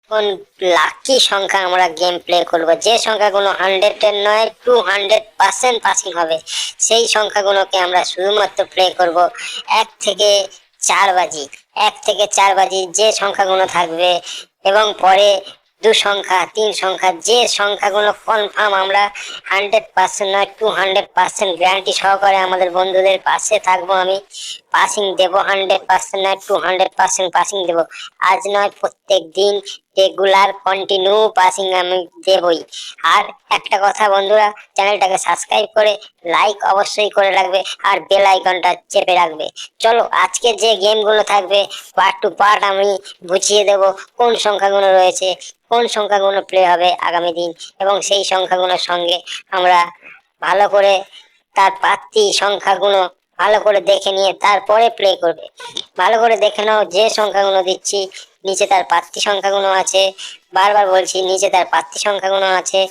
কোন লাকি সংখ্যা আমরা গেম প্লে করব, যে সংখ্যাগুলো 100 নয় 200% পাসিং হবে, সেই সংখ্যাগুলোকে আমরা শুধুমাত্র প্লে করব 1 থেকে 4 বাজি। 1 থেকে 4 বাজি যে সংখ্যাগুলো থাকবে, এবং পরে 2 সংখ্যা 3 সংখ্যা যে সংখ্যাগুলো কনফার্ম আমরা 100% নয় 200% গ্যারান্টি সহকারে আমাদের বন্ধুদের পাশে থাকবো আমি। পাসিং দেবো 100% নয় 200% পাসিং দেবো। আজ নয় প্রত্যেক দিন রেগুলার কন্টিনিউ পাসিং আমি দেবই। আর একটা কথা বন্ধুরা, চ্যানেলটাকে সাবস্ক্রাইব করে লাইক অবশ্যই করে রাখবে, আর বেল আইকনটা চেপে রাখবে। চলো আজকে যে গেমগুলো থাকবে পার্ট টু পার্ট আমি বুঝিয়ে দেবো কোন সংখ্যাগুলো রয়েছে, কোন সংখ্যাগুলো প্লে হবে আগামী দিন, এবং সেই সংখ্যাগুলোর সঙ্গে আমরা ভালো করে তার প্রাপ্তি সংখ্যাগুলো ভালো করে দেখে নিয়ে তারপরে প্লে করবে। ভালো করে দেখে নাও, যে সংখ্যাগুলো দিচ্ছি নিচে তার প্রাপ্তি সংখ্যাগুলো আছে, বারবার বলছি নিচে তার প্রাপ্তি সংখ্যাগুলো আছে,